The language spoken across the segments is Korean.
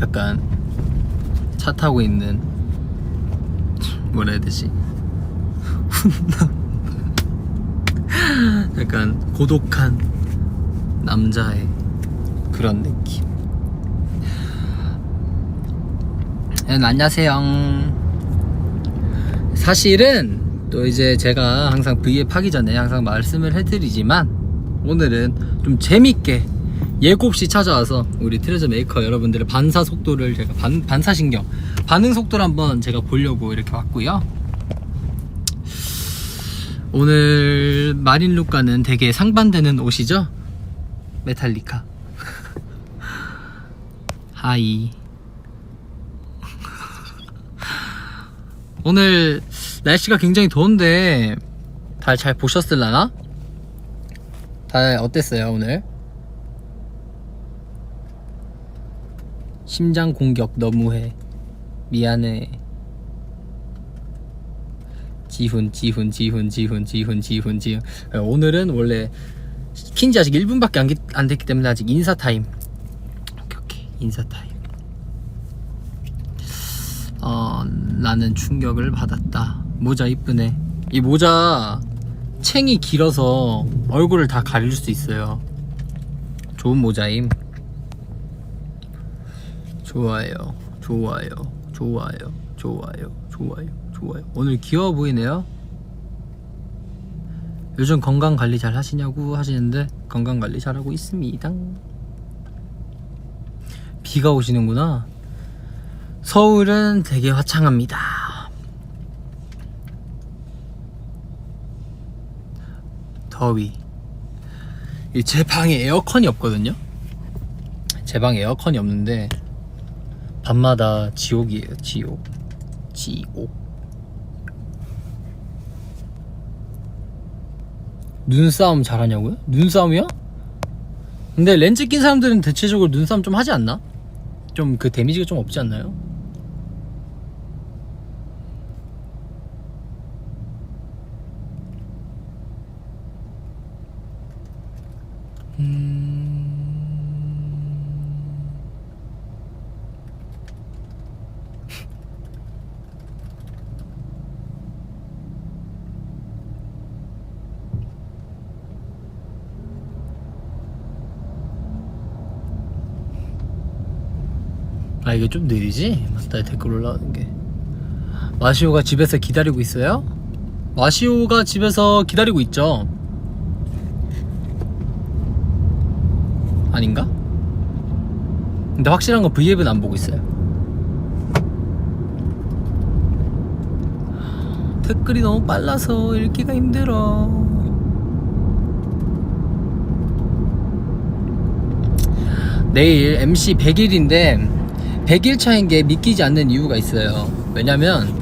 약간 차 타고 있는, 뭐라 해야 되지, 약간 고독한 남자의 그런 느낌. 안녕하세요. 사실은 또 이제 제가 항상 V앱 하기 전에 항상 말씀을 해드리지만, 오늘은 좀 재밌게 예고 없이 찾아와서 우리 트레저 메이커 여러분들의 반사 속도를 제가 반사신경 반응 속도를 한번 제가 보려고 이렇게 왔고요. 오늘 마린룩과는 되게 상반되는 옷이죠. 메탈리카. 하이. 오늘 날씨가 굉장히 더운데 다들 잘 보셨을라나? 다들 어땠어요 오늘? 심장 공격 너무해. 미안해. 지훈. 오늘은 원래 킨지 아직 1분밖에 안 됐기 때문에 아직 인사 타임. 오케이. 인사 타임. 나는 충격을 받았다. 모자 이쁘네. 이 모자 챙이 길어서 얼굴을 다 가릴 수 있어요. 좋은 모자임. 좋아요. 오늘 귀여워 보이네요. 요즘 건강관리 잘 하시냐고 하시는데 건강관리 잘하고 있습니다. 비가 오시는구나. 서울은 되게 화창합니다. 더위. 제 방에 에어컨이 없거든요. 제 방에 에어컨이 없는데 밤마다 지옥이에요. 지옥. 눈싸움 잘하냐고요? 눈싸움이요? 근데 렌즈 낀 사람들은 대체적으로 눈싸움 좀 하지 않나? 좀 그 데미지가 좀 없지 않나요? 아, 이게 좀 느리지? 맞다, 댓글 올라오는 게. 마시오가 집에서 기다리고 있어요? 마시오가 집에서 기다리고 있죠. 아닌가? 근데 확실한 건 V앱은 안 보고 있어요. 댓글이 너무 빨라서 읽기가 힘들어. 내일 MC 100일인데 100일 차인 게 믿기지 않는 이유가 있어요. 왜냐면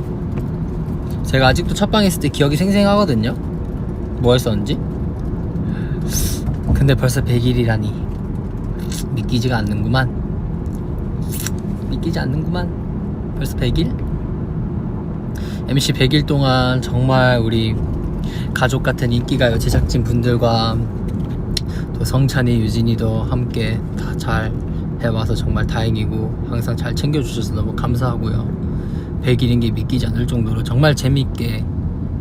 제가 아직도 첫방 했을 때 기억이 생생하거든요. 뭐 했었는지. 근데 벌써 100일이라니 믿기지가 않는구만. 벌써 100일? MC 100일 동안 정말 우리 가족 같은 인기가요 제작진 분들과 또 성찬이, 유진이도 함께 다 잘 해와서 정말 다행이고, 항상 잘 챙겨주셔서 너무 감사하고요. 100일인 게 믿기지 않을 정도로 정말 재밌게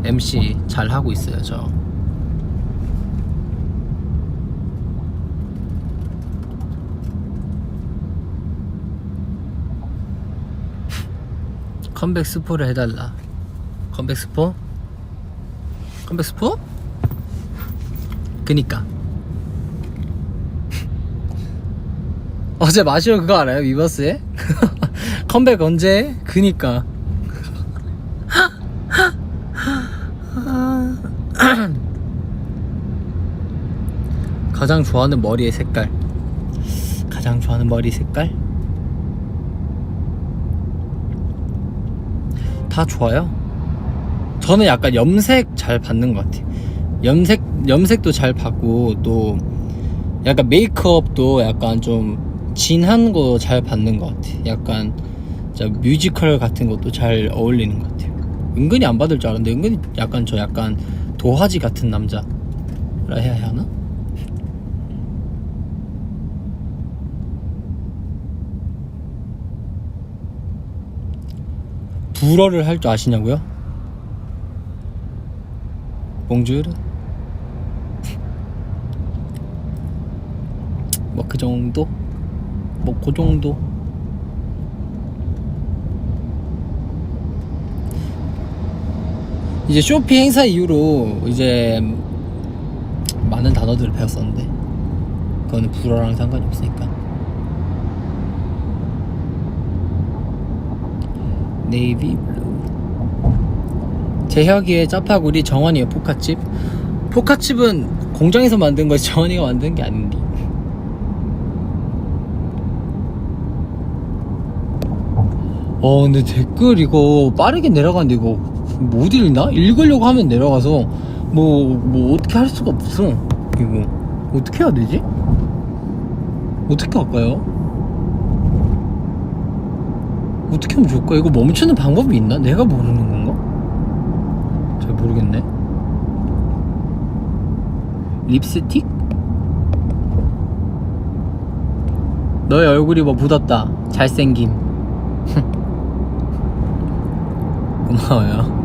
MC 잘 하고 있어요. 저 컴백 스포를 해달라. 컴백 스포? 그니까 어제 마시오 그거 알아요? 위버스에? 컴백 언제? 그니까 가장 좋아하는 머리 색깔 다 좋아요. 저는 약간 염색 잘 받는 것 같아요. 염색도 잘 받고, 또 약간 메이크업도 약간 좀 진한 거 잘 받는 것 같아요. 약간 진짜 뮤지컬 같은 것도 잘 어울리는 것 같아요. 은근히 안 받을 줄 알았는데 은근히 약간 도화지 같은 남자라 해야 하나? 불어를 할 줄 아시냐고요? 봉주르? 뭐 그 정도? 뭐 그 정도? 이제 쇼피 행사 이후로 이제 많은 단어들을 배웠었는데 그거는 불어랑 상관이 없으니까. 네이비 블루. 재혁이의 짜파구리, 정원이의 포카칩. 포카칩은 공장에서 만든 거지 정원이가 만든 게 아닌데. 근데 댓글 이거 빠르게 내려가는데 이거 못 읽나? 읽으려고 하면 내려가서 뭐 어떻게 할 수가 없어. 이거 어떻게 해야 되지? 어떻게 할까요? 어떻게 하면 좋을까? 이거 멈추는 방법이 있나? 내가 모르는 건가? 잘 모르겠네. 립스틱? 너의 얼굴이 뭐 묻었다. 잘생김. 고마워요.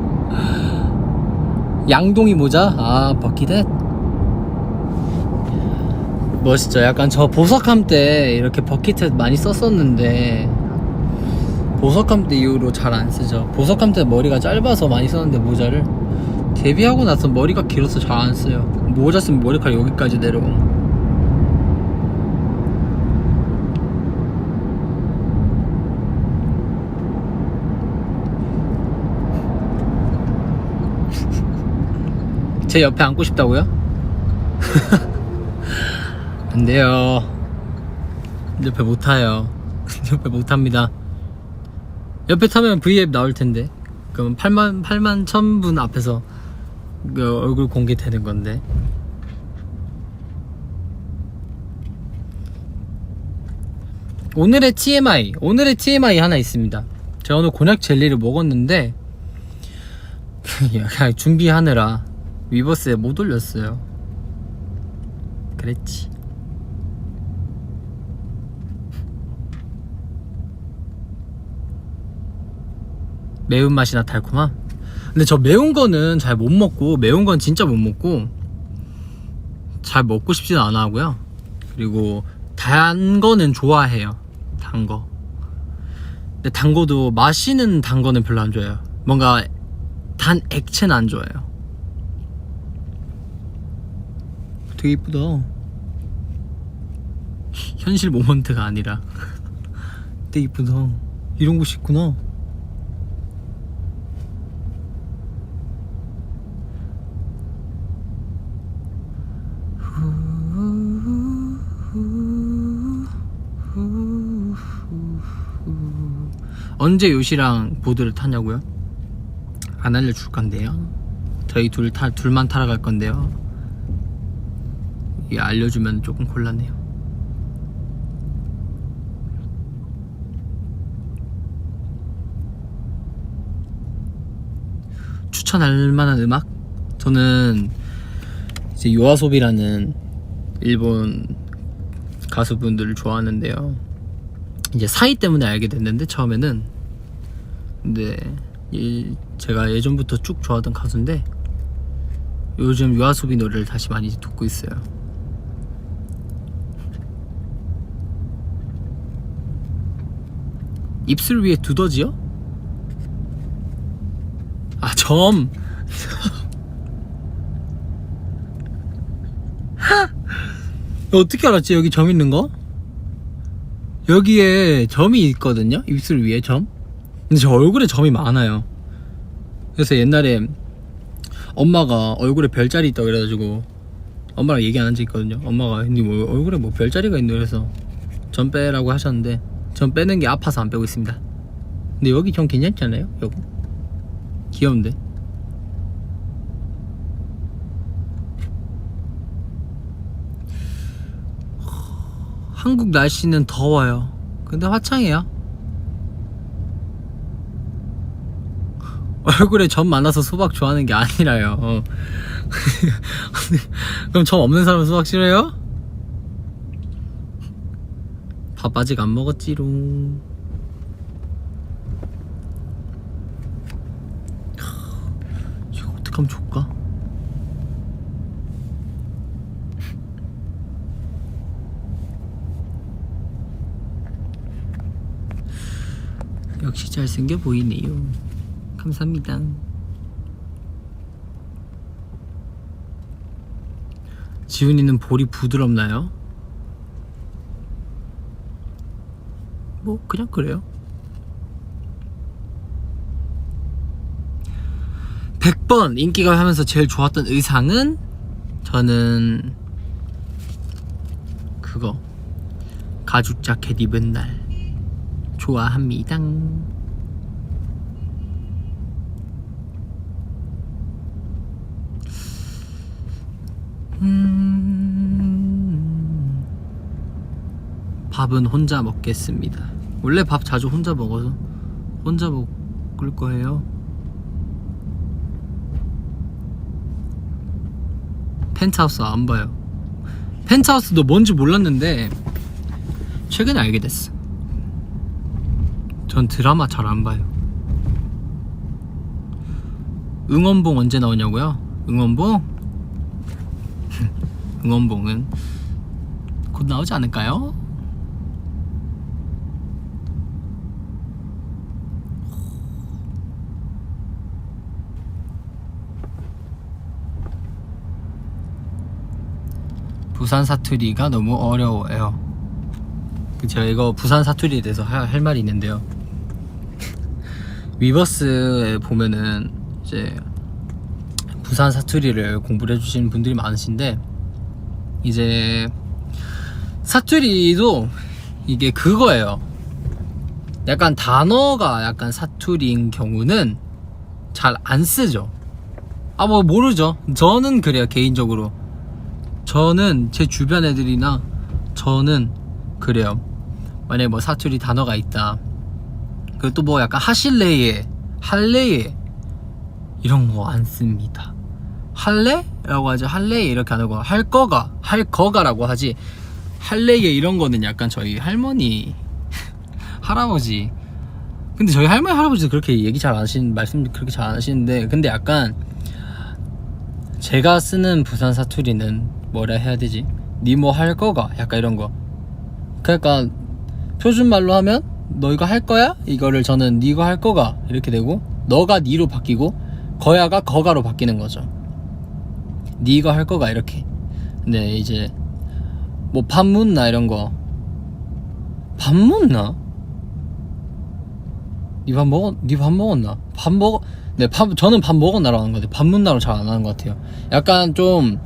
양동이 모자? 아, 버킷햇? 멋있죠. 약간 저 보석함 때 이렇게 버킷햇 많이 썼었는데 보석함 때 이후로 잘 안 쓰죠. 보석함 때 머리가 짧아서 많이 썼는데 모자를 데뷔하고 나서 머리가 길어서 잘 안 써요. 모자 쓰면 머리카락 여기까지 내려오고. 제 옆에 앉고 싶다고요? 안 돼요. 옆에 못 타요. 옆에 못 탑니다. 옆에 타면 V앱 나올 텐데. 그럼 8만 1000분 앞에서 그 얼굴 공개되는 건데. 오늘의 TMI 하나 있습니다. 제가 오늘 곤약 젤리를 먹었는데 준비하느라 위버스에 못 올렸어요. 그랬지. 매운맛이나 달콤함? 근데 저 매운 거는 잘 못 먹고, 매운 건 진짜 못 먹고 잘 먹고 싶지는 않아 하고요. 그리고 단 거는 좋아해요. 단 거. 근데 단 거도 마시는 단 거는 별로 안 좋아해요. 뭔가 단 액체는 안 좋아해요. 되게 이쁘다. 현실 모먼트가 아니라 되게 이쁘다. 이런 곳이 있구나. 언제 요시랑 보드를 타냐고요? 안 알려줄 건데요. 저희 둘만 타러 갈 건데요. 이게 알려주면 조금 곤란해요. 추천할 만한 음악? 저는 이제 요아소비라는 일본 가수분들을 좋아하는데요. 이제 사이 때문에 알게 됐는데 처음에는. 근데 제가 예전부터 쭉 좋아하던 가수인데 요즘 요아소비 노래를 다시 많이 듣고 있어요. 입술 위에 두더지요? 아, 점. 어떻게 알았지? 여기 점 있는 거? 여기에 점이 있거든요? 입술 위에 점? 근데 저 얼굴에 점이 많아요. 그래서 옛날에 엄마가 얼굴에 별자리 있다고 그래가지고 엄마랑 얘기 안 한 적 있거든요. 엄마가 니 뭐 얼굴에 뭐 별자리가 있노 그래서 점 빼라고 하셨는데 점 빼는 게 아파서 안 빼고 있습니다. 근데 여기 점 괜찮지 않아요? 여기 귀여운데. 한국 날씨는 더워요. 근데 화창해요. 얼굴에 점 많아서 수박 좋아하는 게 아니라요. 그럼 점 없는 사람은 수박 싫어요? 밥 아직 안 먹었지롱. 어떻게 하면 좋을까? 역시 잘생겨 보이네요. 감사합니다. 지훈이는 볼이 부드럽나요? 뭐 그냥 그래요. 100번 인기가 하면서 제일 좋았던 의상은 저는 그거 가죽 자켓 입은 날 좋아합니다. 밥은 혼자 먹겠습니다. 원래 밥 자주 혼자 먹어서 혼자 먹을 거예요. 펜트하우스 안 봐요. 펜트하우스도 뭔지 몰랐는데 최근에 알게 됐어. 전 드라마 잘 안 봐요. 응원봉 언제 나오냐고요? 응원봉? 응원봉은 곧 나오지 않을까요? 부산 사투리가 너무 어려워요. 제가 이거 부산 사투리에 대해서 할 말이 있는데요. 위버스에 보면은 이제 부산 사투리를 공부를 해주시는 분들이 많으신데, 이제 사투리도 이게 그거예요. 약간 단어가 약간 사투리인 경우는 잘 안 쓰죠. 아 뭐 모르죠. 저는 그래요. 개인적으로 저는 제 주변 애들이나 저는 그래요. 만약에 뭐 사투리 단어가 있다, 그것도 뭐 약간 하실래에 할래에 이런 거 안 씁니다. 할래? 라고 하지. 할래에 이렇게 안 하고 할 거가 라고 하지. 할래에 이런 거는 약간 저희 할머니 할아버지, 근데 저희 할머니 할아버지도 그렇게 얘기 잘 안 하시는, 말씀 그렇게 잘 안 하시는데, 근데 약간 제가 쓰는 부산 사투리는 뭐라 해야 되지? 니 뭐 할 거가? 약간 이런 거. 그러니까 표준말로 하면 너 이거 할 거야? 이거를 저는 니 이거 할 거가 이렇게 되고, 너가 니로 바뀌고 거야가 거가로 바뀌는 거죠. 니 이거 할 거가 이렇게. 근데 이제 뭐 밥 묻나 이런 거. 밥 묻나? 니 밥 먹었나? 밥 먹어. 네, 저는 밥 먹었나라고 하는 것 같아요. 밥 묻나로 잘 안 하는 것 같아요. 약간 좀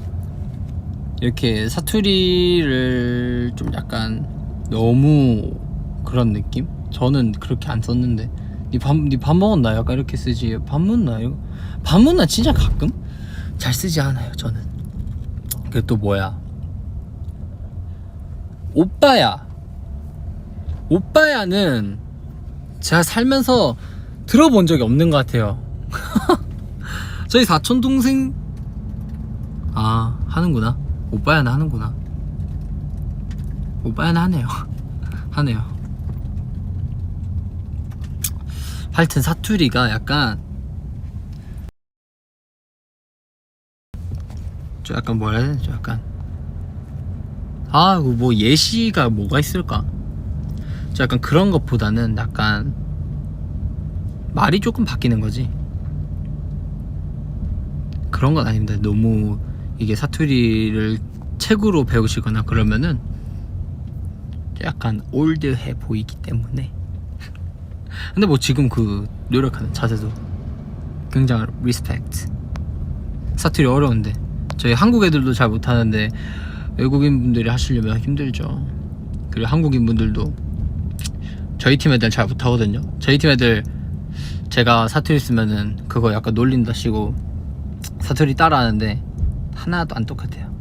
이렇게 사투리를 좀 약간 너무 그런 느낌? 저는 그렇게 안 썼는데, 니 밥 먹었나? 약간 이렇게 쓰지. 밥 묻나? 이거 밥 묻나 진짜 가끔 잘 쓰지 않아요. 저는. 그 또 뭐야? 오빠야는 제가 살면서 들어본 적이 없는 것 같아요. 저희 사촌 동생 하는구나. 오빠야는 하는구나. 오빠야는 하네요. 하네요. 하여튼 사투리가 약간 좀 약간 뭐라 해야 되지? 약간 뭐 예시가 뭐가 있을까? 좀 약간 그런 것보다는 약간 말이 조금 바뀌는 거지. 그런 건 아닌데, 너무 이게 사투리를 책으로 배우시거나 그러면은 약간 올드해 보이기 때문에. 근데 뭐 지금 그 노력하는 자세도 굉장히 리스펙트. 사투리 어려운데 저희 한국 애들도 잘 못하는데 외국인 분들이 하시려면 힘들죠. 그리고 한국인 분들도 저희 팀 애들 잘 못하거든요. 저희 팀 애들 제가 사투리 쓰면은 그거 약간 놀린다시고 사투리 따라하는데 하나도 안 똑같아요.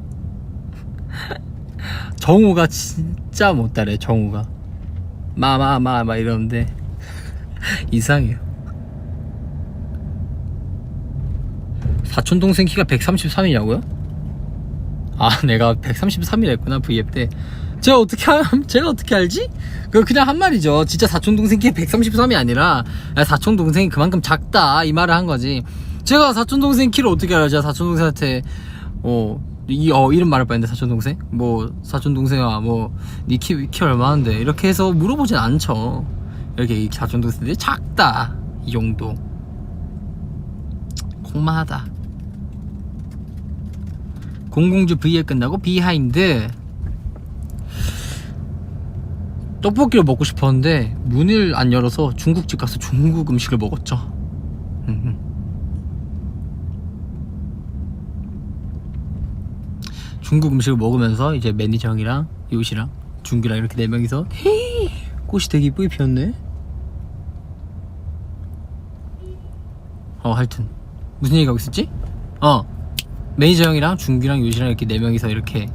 정우가 진짜 못 따라해. 정우가 막 이러는데 이상해요. 사촌동생 키가 133이냐고요? 내가 133이라 했구나. V앱 때 제가 어떻게 알지? 그냥 한 말이죠. 진짜 사촌동생 키 133이 아니라 사촌동생이 그만큼 작다 이 말을 한 거지. 제가 사촌동생 키를 어떻게 알아요? 제가 사촌동생한테 이름 말할 뻔했는데, 사촌동생? 뭐 사촌동생아 니 키 얼마인데 이렇게 해서 물어보진 않죠. 이렇게 사촌동생들이 작다 이 정도. 콩마하다. 공공주 V에 끝나고 비하인드. 떡볶이를 먹고 싶었는데 문을 안 열어서 중국집 가서 중국 음식을 먹었죠. 중국 음식을 먹으면서 이제 매니저 형이랑 요시랑 준규랑 이렇게 4명이서 꽃이 되게 이쁘게 피었네. 하여튼 무슨 얘기하고 있었지? 매니저 형이랑 준규랑 요시랑 이렇게 4명이서 이렇게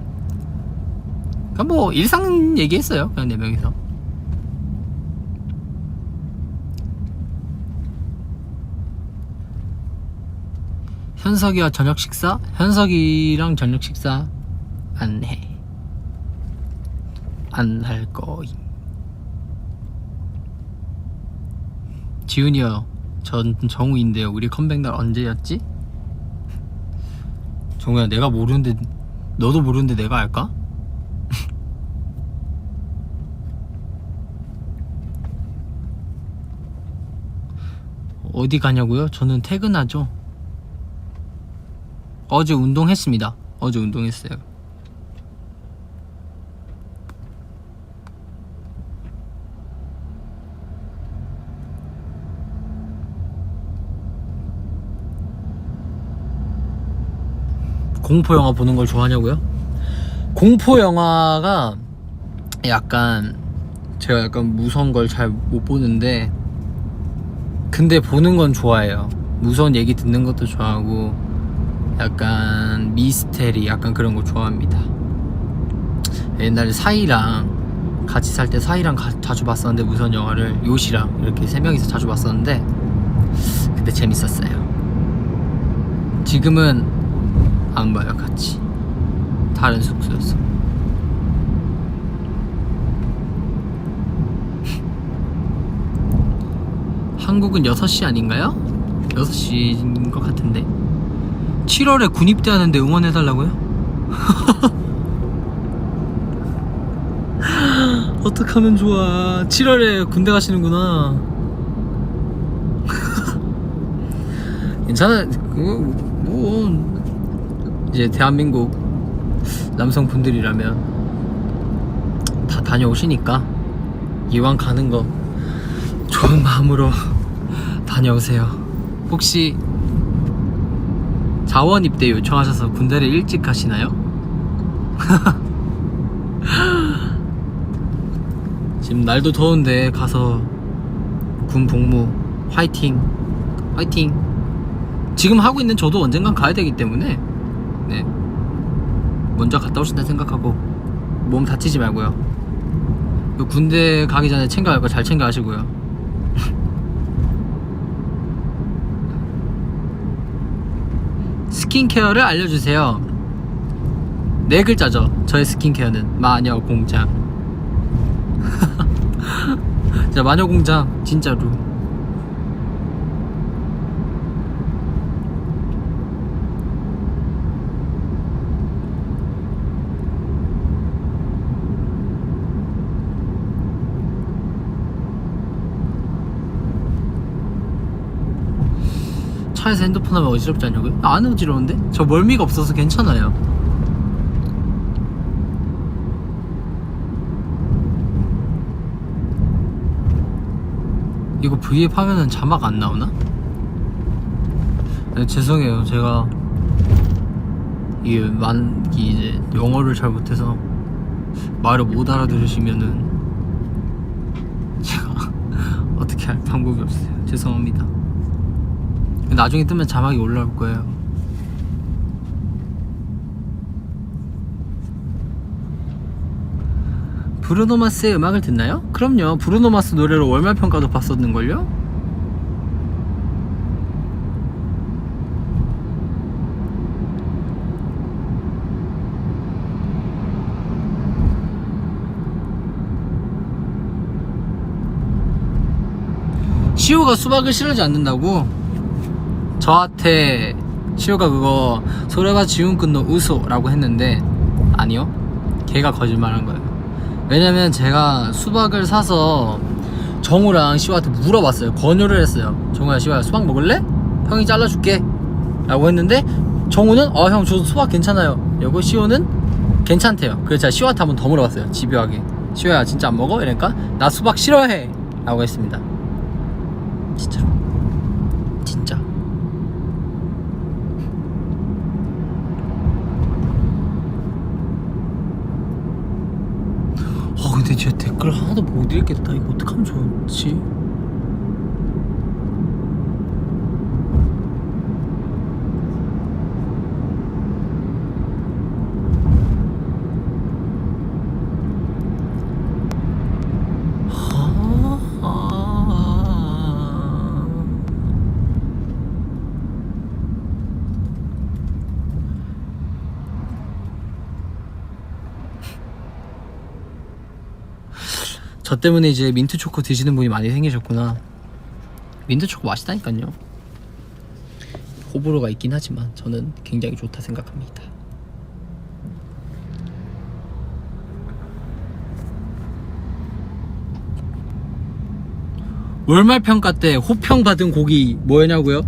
그냥 뭐 일상 얘기했어요. 그냥 4명이서. 현석이와 저녁 식사? 현석이랑 저녁 식사 안 해. 안 할 거임. 지훈이요. 전 정우인데요. 우리 컴백날 언제였지? 정우야, 내가 모르는데 너도 모르는데 내가 알까? 어디 가냐고요? 저는 퇴근하죠. 어제 운동했습니다. 어제 운동했어요. 공포 영화 보는 걸 좋아하냐고요? 공포 영화가 약간 제가 약간 무서운 걸 잘 못 보는데 근데 보는 건 좋아해요. 무서운 얘기 듣는 것도 좋아하고 약간 미스테리 약간 그런 거 좋아합니다. 옛날에 사이랑 같이 살 때 사이랑 자주 봤었는데 무서운 영화를 요시랑 이렇게 3명이서 자주 봤었는데 그때 재밌었어요. 지금은 안 봐요. 같이 다른 숙소였어. 한국은 6시 아닌가요? 6시인 것 같은데 7월에 군입대 하는데 응원해달라고요? 어떡하면 좋아. 7월에 군대 가시는구나. 괜찮아. 뭐 이제 대한민국 남성분들이라면 다 다녀오시니까 이왕 가는 거 좋은 마음으로 다녀오세요. 혹시 자원 입대 요청하셔서 군대를 일찍 가시나요? 지금 날도 더운데 가서 군 복무 화이팅. 화이팅. 지금 하고 있는 저도 언젠간 가야 되기 때문에 네, 먼저 갔다 오신다 생각하고 몸 다치지 말고요. 군대 가기 전에 챙겨야 할 거 잘 챙겨 하시고요. 스킨케어를 알려주세요. 4글자죠. 저의 스킨케어는 마녀공장. 진짜 마녀공장 진짜로. 차에서 핸드폰 하면 어지럽지 않냐고요? 안 어지러운데? 저 멀미가 없어서 괜찮아요. 이거 V앱 하면은 자막 안 나오나? 네, 죄송해요. 제가 이제 영어를 잘 못해서 말을 못 알아들으시면은 제가 어떻게 할 방법이 없어요. 죄송합니다. 나중에 뜨면 자막이 올라올 거예요. 브루노마스의 음악을 듣나요? 그럼요. 브루노마스 노래로 월말평가도 봤었는걸요? 시우가 수박을 싫어하지 않는다고? 저한테 시호가 그거 소레바 지운꾼노 우소라고 했는데 아니요, 걔가 거짓말한 거예요. 왜냐면 제가 수박을 사서 정우랑 시호한테 물어봤어요. 권유를 했어요. 정우야, 시호야, 수박 먹을래? 형이 잘라줄게 라고 했는데 정우는 형 저 수박 괜찮아요 이러고 시호는 괜찮대요. 그래서 제가 시호한테 한번 더 물어봤어요. 집요하게. 시호야, 진짜 안 먹어? 이러니까 나 수박 싫어해 라고 했습니다. 진짜로. 진짜. 근데 진짜 댓글 하나도 못 읽겠다. 이거 어떡하면 좋지? 저 때문에 이제 민트초코 드시는 분이 많이 생기셨구나. 민트초코 맛있다니까요. 호불호가 있긴 하지만 저는 굉장히 좋다 생각합니다. 월말평가 때 호평 받은 곡이 뭐였냐고요?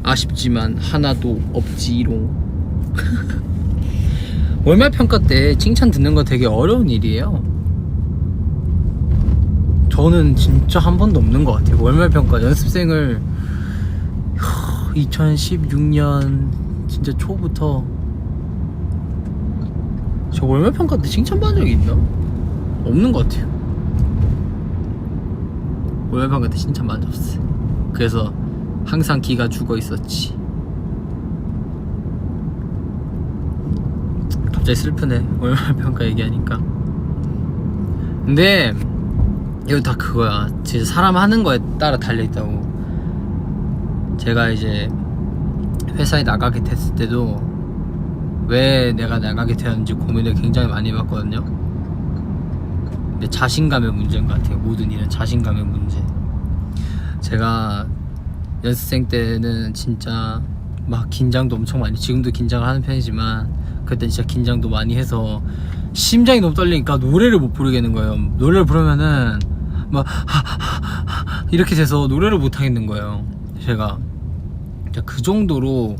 아쉽지만 하나도 없지롱. 월말평가 때 칭찬 듣는 거 되게 어려운 일이에요. 저는 진짜 한 번도 없는 것 같아요. 월말평가 연습생을 2016년 진짜 초부터 저 월말평가 때 칭찬받은 적이 있나? 없는 것 같아요. 월말평가 때 칭찬받은 적 없어요. 그래서 항상 기가 죽어 있었지. 갑자기 슬프네, 월말평가 얘기하니까. 근데 이거 다 그거야. 진짜 사람 하는 거에 따라 달려있다고. 제가 이제 회사에 나가게 됐을 때도 왜 내가 나가게 되었는지 고민을 굉장히 많이 해봤거든요. 근데 자신감의 문제인 것 같아요. 모든 일은 자신감의 문제. 제가 연습생 때는 진짜 막 긴장도 엄청 많이, 지금도 긴장을 하는 편이지만 그때 진짜 긴장도 많이 해서 심장이 너무 떨리니까 노래를 못 부르겠는 거예요. 노래를 부르면은 막 이렇게 돼서 노래를 못 하겠는 거예요. 제가 그 정도로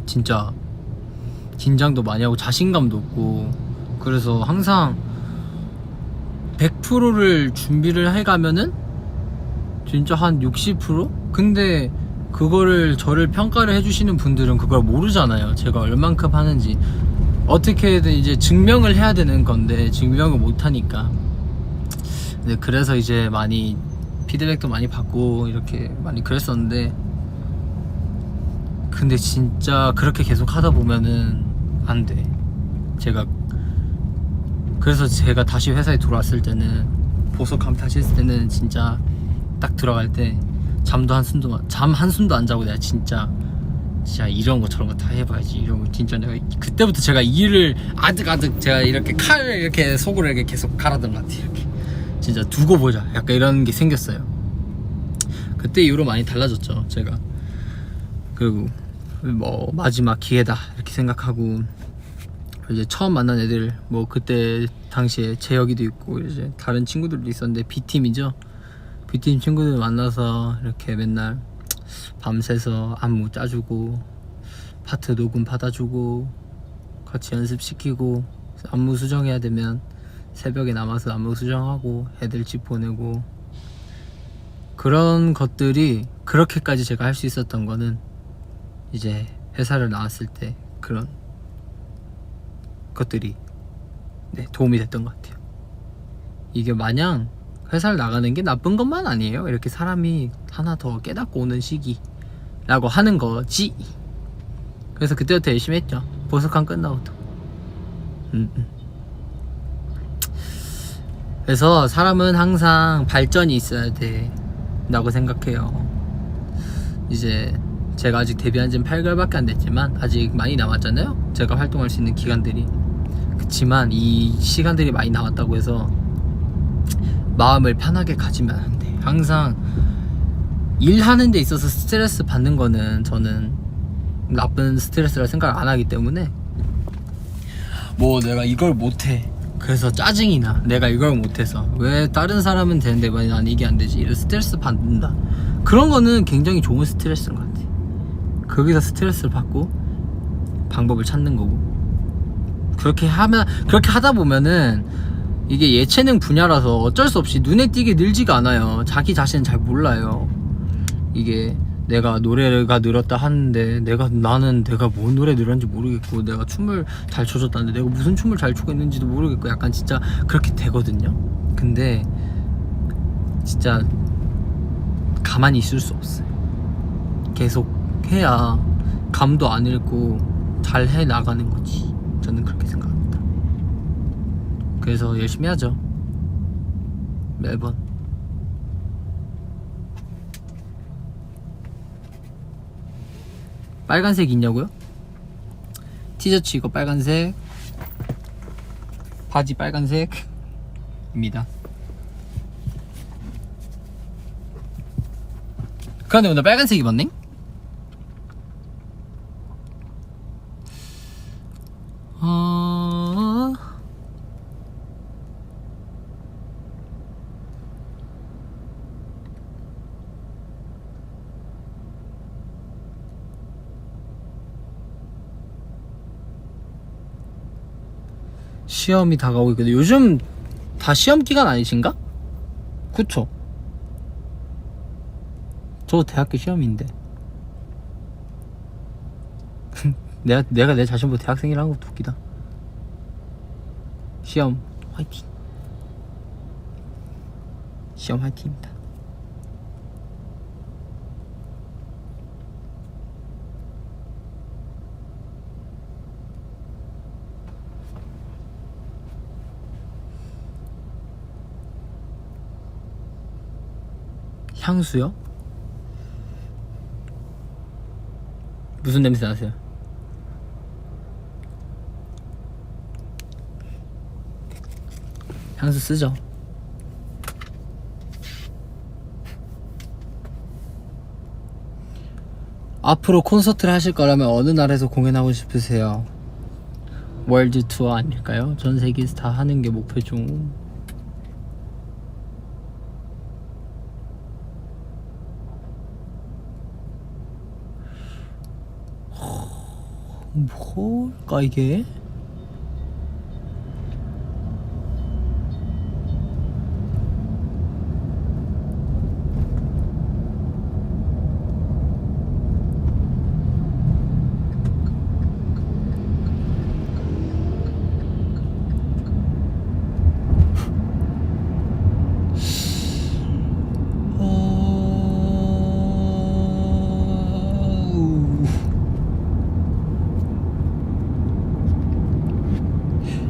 진짜 긴장도 많이 하고 자신감도 없고, 그래서 항상 100%를 준비를 해가면은 진짜 한 60%? 근데 그거를 저를 평가를 해주시는 분들은 그걸 모르잖아요. 제가 얼만큼 하는지. 어떻게든 이제 증명을 해야 되는 건데 증명을 못하니까. 근데 그래서 이제 많이 피드백도 많이 받고 이렇게 많이 그랬었는데, 근데 진짜 그렇게 계속 하다 보면은 안 돼. 그래서 제가 다시 회사에 들어왔을 때는, 보석함 다시 했을 때는 진짜 딱 들어갈 때 잠 한숨도 안 자고 내가 진짜 이런 거 저런 거 다 해봐야지, 이런 거 진짜 내가 그때부터 제가 일을 아득아득 제가 이렇게 칼 이렇게 속으로 이렇게 계속 갈아든 것 같아요. 이렇게 진짜 두고 보자 약간 이런 게 생겼어요. 그때 이후로 많이 달라졌죠 제가. 그리고 뭐 마지막 기회다 이렇게 생각하고, 이제 처음 만난 애들 뭐 그때 당시에 재혁이도 있고 이제 다른 친구들도 있었는데, B팀이죠. B팀 친구들 만나서 이렇게 맨날 밤새서 안무 짜주고 파트 녹음 받아주고 같이 연습시키고, 안무 수정해야 되면 새벽에 남아서 안무 수정하고 애들 집 보내고, 그런 것들이 그렇게까지 제가 할 수 있었던 거는 이제 회사를 나왔을 때 그런 것들이 도움이 됐던 것 같아요. 이게 마냥 회사를 나가는 게 나쁜 것만 아니에요. 이렇게 사람이 하나 더 깨닫고 오는 시기라고 하는 거지. 그래서 그때부터 열심히 했죠. 보석함 끝나고도. 그래서 사람은 항상 발전이 있어야 된다고 생각해요. 이제 제가 아직 데뷔한 지는 8개월밖에 안 됐지만 아직 많이 남았잖아요. 제가 활동할 수 있는 기간들이. 그치만 이 시간들이 많이 남았다고 해서 마음을 편하게 가지면 안 돼. 항상 일하는 데 있어서 스트레스 받는 거는 저는 나쁜 스트레스라 생각 안 하기 때문에, 뭐 내가 이걸 못해 그래서 짜증이 나, 내가 이걸 못해서 왜 다른 사람은 되는데 왜 난 이게 안 되지, 이런 스트레스 받는다, 그런 거는 굉장히 좋은 스트레스인 것 같아. 거기서 스트레스를 받고 방법을 찾는 거고, 그렇게 하다 보면은 이게 예체능 분야라서 어쩔 수 없이 눈에 띄게 늘지가 않아요. 자기 자신은 잘 몰라요. 이게 내가 노래가 늘었다 하는데 나는 내가 뭔 노래 늘었는지 모르겠고, 내가 춤을 잘 춰줬다는데 내가 무슨 춤을 잘 추고 있는지도 모르겠고, 약간 진짜 그렇게 되거든요. 근데 진짜 가만히 있을 수 없어요. 계속 해야 감도 안 잃고 잘 해 나가는 거지. 저는 그렇게 생각합니다. 그래서 열심히 하죠, 매번. 빨간색 있냐고요? 티셔츠 이거 빨간색, 바지 빨간색입니다. 그런데 오늘 빨간색 입었네? 시험이 다가오고 있거든요. 요즘 다 시험 기간 아니신가? 그쵸? 저 대학교 시험인데 내가 내 자신보다 대학생이라는 것도 웃기다. 시험 화이팅. 시험 화이팅입니다. 향수요? 무슨 냄새 나세요? 향수 쓰죠. 앞으로 콘서트를 하실 거라면 어느 나라에서 공연하고 싶으세요? 월드 투어 아닐까요? 전 세계에서 다 하는 게 목표죠. 뭘까 이게?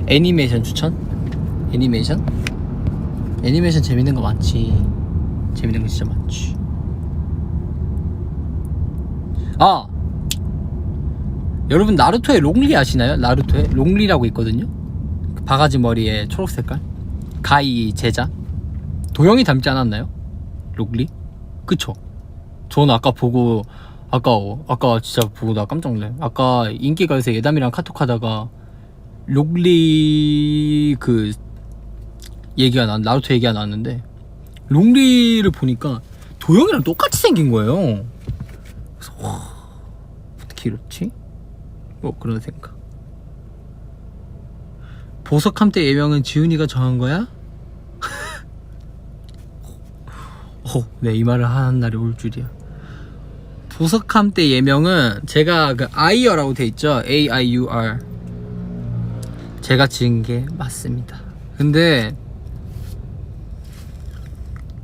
애니메이션 추천? 애니메이션 재밌는 거 많지. 재밌는 거 진짜 많지. 아! 여러분 나루토의 롱리 아시나요? 나루토의 롱리라고 있거든요? 바가지 머리에 초록 색깔 가이 제자 도영이 닮지 않았나요? 롱리? 그쵸? 저는 아까 진짜 보고 나 깜짝 놀래. 아까 인기가요에서 예담이랑 카톡하다가 롱리 나루토 얘기가 나왔는데, 롱리를 보니까 도영이랑 똑같이 생긴 거예요. 그래서 와, 어떻게 이렇지? 뭐 그런 생각. 보석함 때 예명은 지훈이가 정한 거야? 네, 이 말을 하는 날이 올 줄이야. 보석함 때 예명은 제가 아이어라고 돼 있죠. AIUR. 제가 지은 게 맞습니다. 근데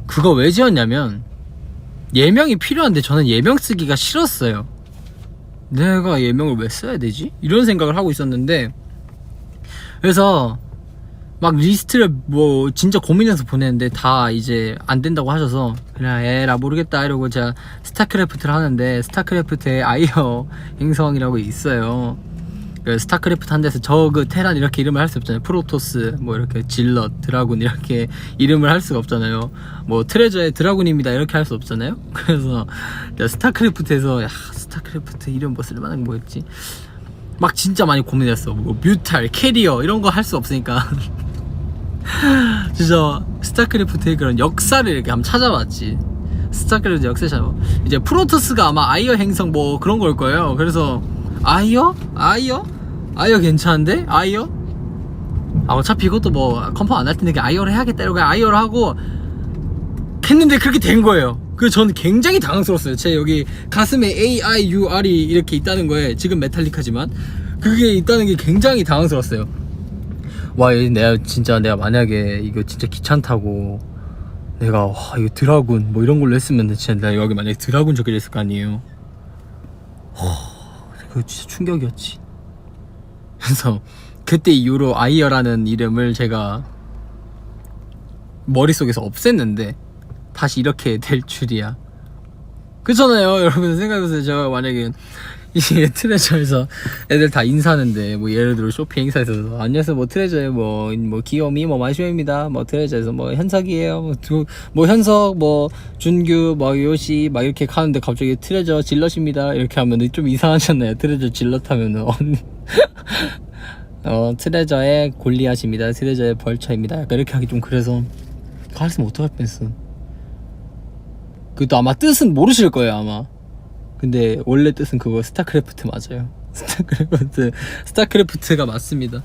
그거 왜 지었냐면, 예명이 필요한데 저는 예명 쓰기가 싫었어요. 내가 예명을 왜 써야 되지? 이런 생각을 하고 있었는데, 그래서 막 리스트를 뭐 진짜 고민해서 보냈는데 다 이제 안 된다고 하셔서 그냥 에라 모르겠다 이러고 제가 스타크래프트를 하는데, 스타크래프트에 아이어 행성이라고 있어요. 그 스타크래프트 한 데서 저그 테란 이렇게 이름을 할 수 없잖아요. 프로토스 뭐 이렇게 질럿 드라군 이렇게 이름을 할 수가 없잖아요. 뭐 트레저의 드라군입니다 이렇게 할 수 없잖아요. 그래서 스타크래프트에서 야 스타크래프트 이름 뭐 쓸만한 게 뭐였지 막 진짜 많이 고민했어. 뭐 뮤탈 캐리어 이런 거 할 수 없으니까 진짜 스타크래프트의 그런 역사를 이렇게 한번 찾아봤지. 스타크래프트 역사 찾아봐. 이제 프로토스가 아마 아이어 행성 뭐 그런 걸 거예요. 그래서 아이어 괜찮은데? 아이어? 아 어차피 이것도 뭐 컨펌 안 할 텐데 그냥 아이어를 해야겠다 이러고 아이어를 하고 했는데 그렇게 된 거예요. 그래서 저는 굉장히 당황스러웠어요. 제 여기 가슴에 AIUR이 이렇게 있다는 거에 지금 메탈리카지만 그게 있다는 게 굉장히 당황스러웠어요. 와 내가 만약에 이거 진짜 귀찮다고 내가 와 이거 드라군 뭐 이런 걸로 했으면 진짜 내가 여기 만약에 드라군 적혀져 있을 거 아니에요. 그거 진짜 충격이었지. 그래서 그때 이후로 아이어라는 이름을 제가 머릿속에서 없앴는데 다시 이렇게 될 줄이야. 그렇잖아요 여러분. 생각해보세요. 제가 만약에 이게 트레저에서 애들 다 인사하는데 뭐 예를 들어 쇼핑 행사에서 안녕하세요 뭐 트레저에 뭐 귀요미 뭐 마시오입니다 뭐 트레저에서 뭐 현석이에요 뭐 현석 뭐 준규 뭐 요시 막 이렇게 가는데 갑자기 트레저 질럿입니다 이렇게 하면 좀 이상하잖아요. 트레저 질럿 하면은 트레저의 골리앗입니다 트레저의 벌처입니다 약간 이렇게 하기 좀 그래서 가르치면 어떡할 뻔했어. 그것도 아마 뜻은 모르실 거예요 아마. 근데 원래 뜻은 그거 스타크래프트 맞아요. 스타크래프트가 맞습니다.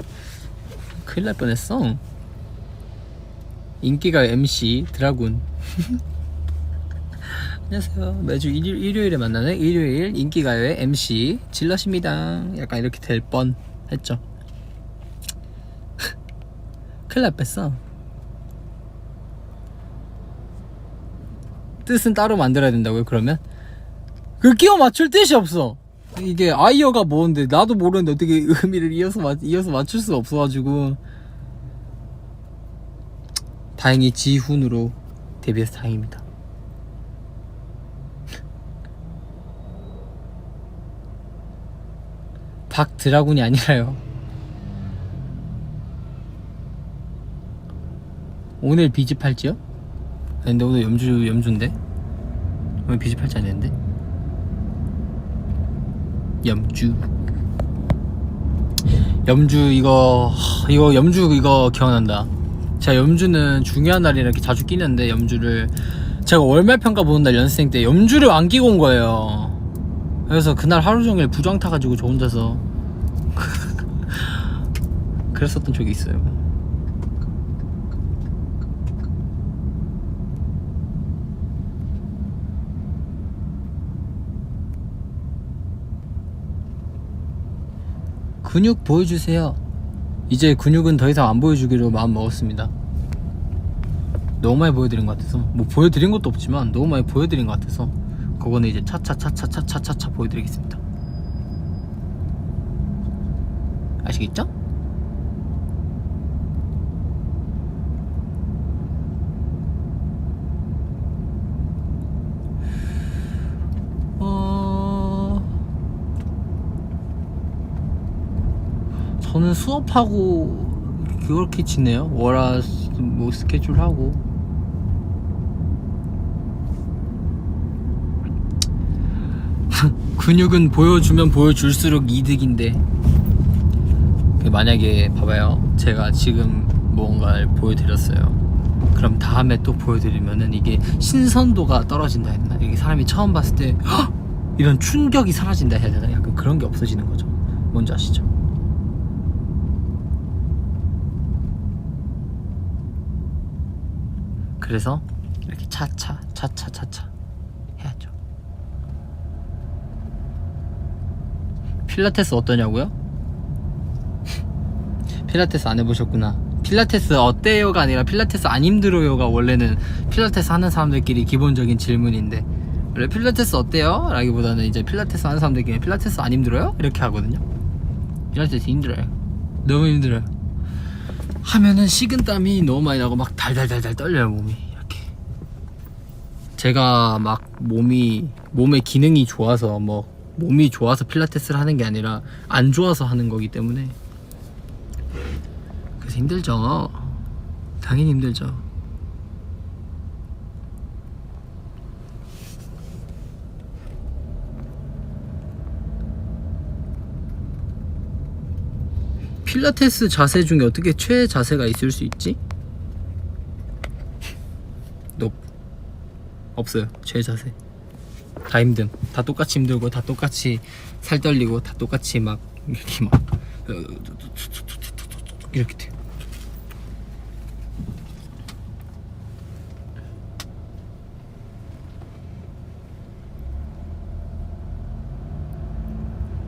큰일 날 뻔했어. 인기가 MC 드라군. 안녕하세요. 매주 일요일에 만나는 일요일 인기가요의 MC 질럿입니다. 약간 이렇게 될 뻔 했죠. 큰일 날 뻔했어. 뜻은 따로 만들어야 된다고요 그러면? 그 끼워 맞출 뜻이 없어. 이게 아이어가 뭔데 나도 모르는데 어떻게 의미를 이어서 맞출 수가 없어가지고 다행히 지훈으로 데뷔해서 다행입니다. 박 드라군이 아니라요. 오늘 비집할지요? 근데 오늘 염주인데 오늘 비집할지 아니는데 염주 이거 염주 이거 기억난다. 제가 염주는 중요한 날이라 이렇게 자주 끼는데 염주를 제가 월말평가 보는 날 연습생 때 염주를 안 끼고 온 거예요. 그래서 그날 하루 종일 부정 타가지고 저 혼자서 그랬었던 적이 있어요. 근육 보여주세요. 이제 근육은 더 이상 안 보여주기로 마음 먹었습니다. 너무 많이 보여드린 것 같아서 뭐 보여드린 것도 없지만 너무 많이 보여드린 것 같아서 그거는 이제 차차차차차차차 보여드리겠습니다. 아시겠죠? 저는 수업하고 그렇게 지내요. 월화 뭐 스케줄 하고. 근육은 보여주면 보여줄수록 이득인데 만약에 봐봐요. 제가 지금 뭔가를 보여드렸어요. 그럼 다음에 또 보여드리면은 이게 신선도가 떨어진다 해야 되나? 이게 사람이 처음 봤을 때 헉! 이런 충격이 사라진다 해야 되나? 약간 그런 게 없어지는 거죠. 뭔지 아시죠? 그래서 이렇게 차차 해야죠. 필라테스 어떠냐고요? 필라테스 안 해보셨구나. 필라테스 어때요가 아니라 필라테스 안 힘들어요가 원래는 필라테스 하는 사람들끼리 기본적인 질문인데 원래 필라테스 어때요? 라기보다는 이제 필라테스 하는 사람들끼리 필라테스 안 힘들어요? 이렇게 하거든요. 필라테스 힘들어요. 너무 힘들어요. 하면은 식은땀이 너무 많이 나고 막 달달달달 떨려요 몸이. 이렇게 제가 막 몸의 기능이 좋아서 뭐 몸이 좋아서 필라테스를 하는 게 아니라 안 좋아서 하는 거기 때문에 그래서 힘들죠. 당연히 힘들죠. 필라테스 자세 중에 어떻게 최애 자세가 있을 수 있지? 없어요. 최애 자세 다 힘듦. 다 똑같이 힘들고 다 똑같이 살 떨리고 다 똑같이 막 이렇게 막 이렇게 돼요.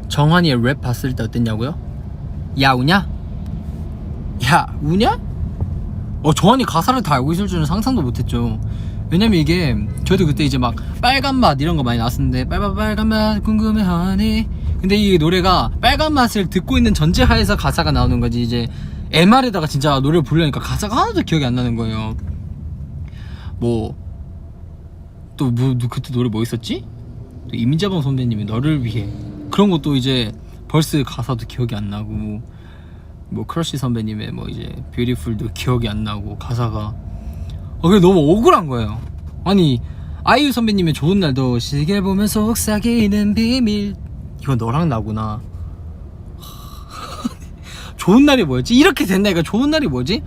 정한이의 랩 봤을 때 어땠냐고요? 야 우냐? 야 우냐? 정한이 가사를 다 알고 있을 줄은 상상도 못했죠. 왜냐면 이게 저도 그때 이제 막 빨간 맛 이런 거 많이 나왔었는데 빨간 맛 궁금해하니, 근데 이 노래가 빨간 맛을 듣고 있는 전제하에서 가사가 나오는 거지. 이제 MR에다가 진짜 노래를 부르려니까 가사가 하나도 기억이 안 나는 거예요. 그때 노래 뭐 있었지? 또 이민자범 선배님의 너를 위해, 그런 것도 이제 벌스 가사도 기억이 안 나고, 뭐 크러쉬 선배님의 뭐 이제 뷰티풀도 기억이 안 나고 가사가 그게 너무 억울한 거예요. 아니 아이유 선배님의 좋은 날도 시계 보면 속삭이는 비밀, 이건 너랑 나구나. 좋은 날이 뭐였지? 이렇게 된다니까. 좋은 날이 뭐지?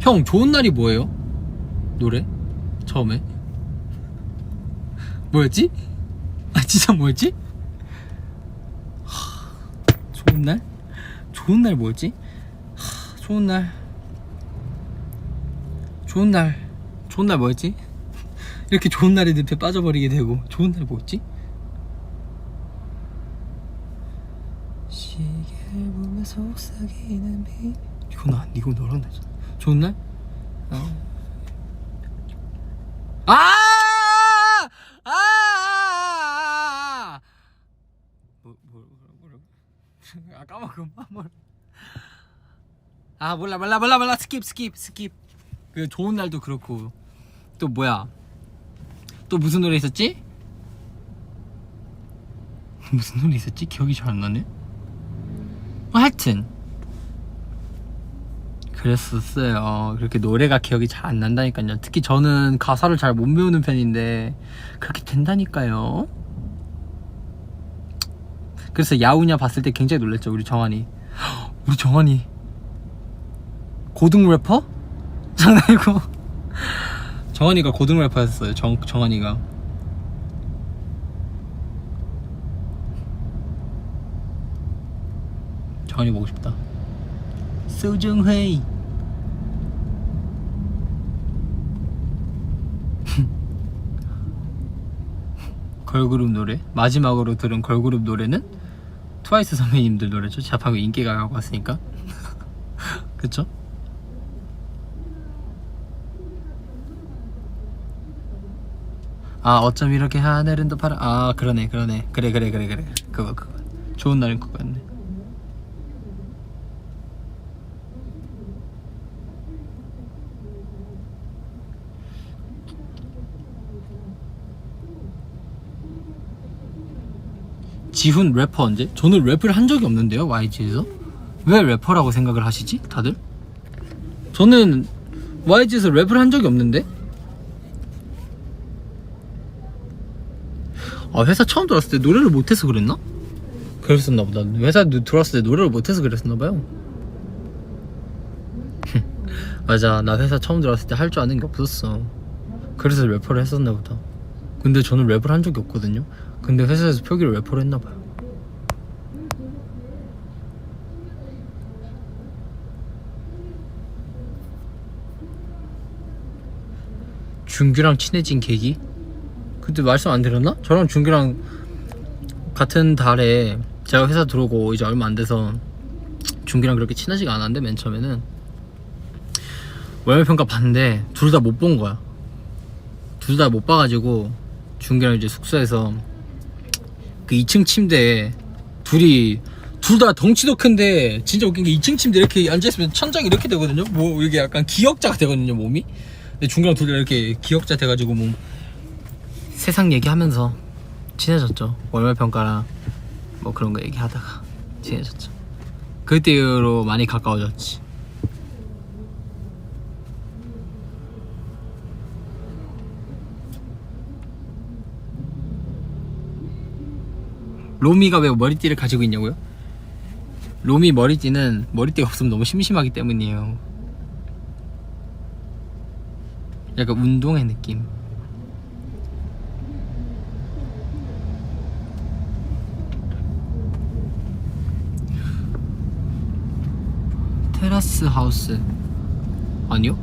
형 좋은 날이 뭐예요? 노래? 처음에 뭐였지? 진짜 뭐였지? 좋은 날? 좋은 날 뭐였지? 좋은 날 뭐였지? 이렇게 좋은 날에 늪에 빠져버리게 되고. 좋은 날 뭐였지? 시계 보며 속삭이는 비, 이거 너랑 나잖아. 좋은 날? 까먹음. 몰라. 스킵. 그 좋은 날도 그렇고. 또 뭐야? 또 무슨 노래 있었지? 기억이 잘 안 나네. 하여튼 그랬었어요. 그렇게 노래가 기억이 잘 안 난다니까요. 특히 저는 가사를 잘 못 외우는 편인데 그렇게 된다니까요. 그래서 야우냐 봤을 때 굉장히 놀랐죠. 우리 정한이 고등 래퍼? 장난이고. 정한이가 고등 래퍼였어요. 정한이가. 정한이 보고 싶다. 소정회의. 걸그룹 노래, 마지막으로 들은 걸그룹 노래는 트와이스 선배님들 노래죠. 제가 방금 인기가 가고 왔으니까. 그쵸? 어쩜 이렇게 하늘은 더 파란. 그러네. 그래. 그거 좋은 날은 그거였네. 지훈 래퍼 언제? 저는 랩을 한 적이 없는데요. YG에서 왜 래퍼라고 생각을 하시지 다들? 저는 YG에서 랩을 한 적이 없는데. 회사 처음 들어왔을 때 노래를 못해서 그랬나? 그랬었나 보다. 회사 들어왔을 때 노래를 못해서 그랬었나 봐요. 맞아, 나 회사 처음 들어왔을 때 할 줄 아는 게 없었어. 그래서 래퍼를 했었나 보다. 근데 저는 랩을 한 적이 없거든요. 근데 회사에서 표기를 래퍼로 했나 봐요. 준규랑 친해진 계기? 그때 말씀 안 드렸나? 저랑 준규랑 같은 달에 제가 회사 들어오고 이제 얼마 안 돼서 준규랑 그렇게 친하지가 않았는데, 맨 처음에는 월말평가 봤는데 둘 다 못 본 거야. 둘 다 못 봐가지고 준규랑 이제 숙소에서 그 2층 침대에 둘 다 덩치도 큰데, 진짜 웃긴 게 2층 침대 이렇게 앉아있으면 천장이 이렇게 되거든요. 뭐 이게 약간 기역자가 되거든요, 몸이. 근데 준규랑 둘 다 이렇게 기역자 돼가지고 뭐 세상 얘기하면서 친해졌죠. 월말 평가랑 뭐 그런 거 얘기하다가 친해졌죠. 그때 이후로 많이 가까워졌지. 로미가 왜 머리띠를 가지고 있냐고요? 로미 머리띠는 머리띠가 없으면 너무 심심하기 때문이에요. 약간 운동의 느낌. 테라스 하우스 아니요?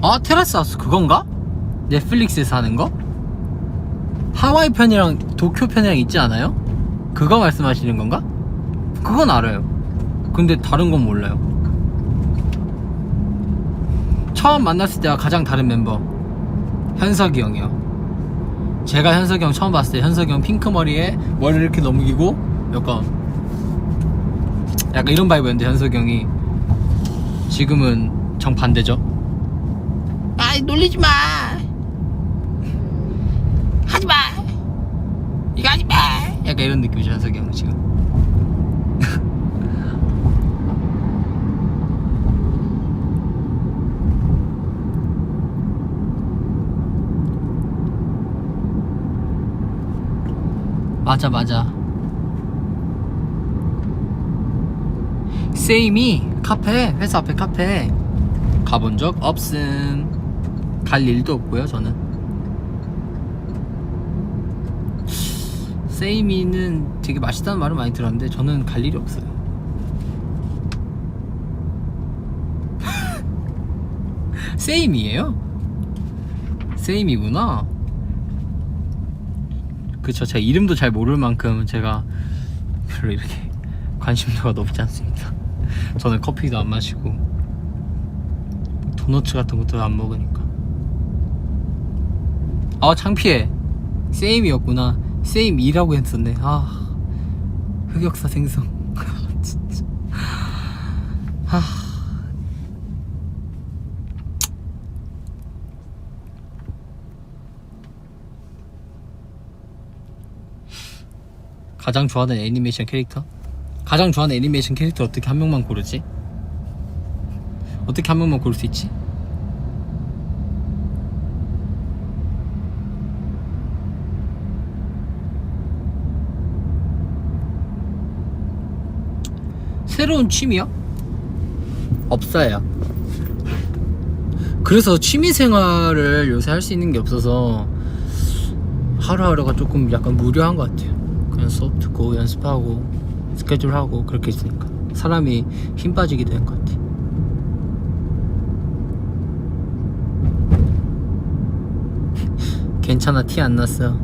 아 테라스 하우스 그건가? 넷플릭스에서 하는 거? 하와이 편이랑 도쿄 편이랑 있지 않아요? 그거 말씀하시는 건가? 그건 알아요. 근데 다른 건 몰라요. 처음 만났을 때와 가장 다른 멤버 현석이 형이요. 제가 현석이 형 처음 봤을 때 현석이 형 핑크 머리에 머리를 이렇게 넘기고 약간 이런 바이브였는데 현석이 형이 지금은 정반대죠. 아이 놀리지마 하지마 이거 하지마 약간 이런 느낌이죠 현석이 형 지금. 맞아 세이미 카페 회사 앞에 카페 가본 적 없음. 갈 일도 없고요 저는. 세이미는 되게 맛있다는 말을 많이 들었는데 저는 갈 일이 없어요. 세이미예요? 세이미구나. 그쵸, 제가 이름도 잘 모를 만큼 제가 별로 이렇게 관심도가 높지 않습니다. 저는 커피도 안 마시고 도너츠 같은 것도 안 먹으니까. 아 창피해. 세임이었구나. 세임이라고 했었네. 아 흑역사 생성. 진짜. 가장 좋아하는 애니메이션 캐릭터? 가장 좋아하는 애니메이션 캐릭터 어떻게 한 명만 고르지? 어떻게 한 명만 고를 수 있지? 새로운 취미요? 없어요. 그래서 취미생활을 요새 할 수 있는 게 없어서 하루하루가 조금 약간 무료한 것 같아요. 그냥 수업 듣고 연습하고 스케줄 하고 그렇게 있으니까 사람이 힘 빠지기도 한 것 같아. 괜찮아 티 안 났어.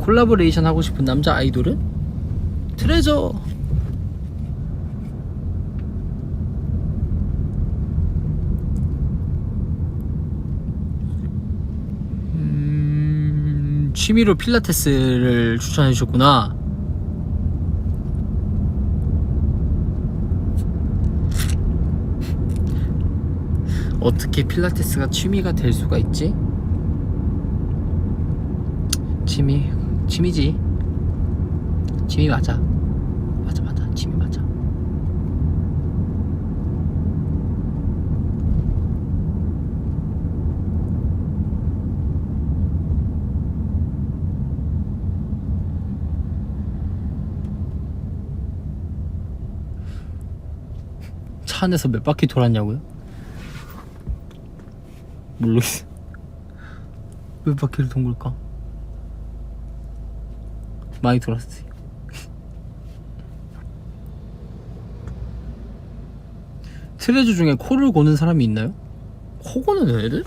콜라보레이션 하고 싶은 남자 아이돌은? 트레저. 취미로 필라테스를 추천해 주셨구나. 어떻게 필라테스가 취미가 될 수가 있지? 취미지. 취미 맞아. 맞아. 취미 맞아. 차 안에서 몇 바퀴 돌았냐고요? 모르겠어. 몇 바퀴를 돈 걸까? 많이 돌았어요. 트레저 중에 코를 고는 사람이 있나요? 코 고는 애들?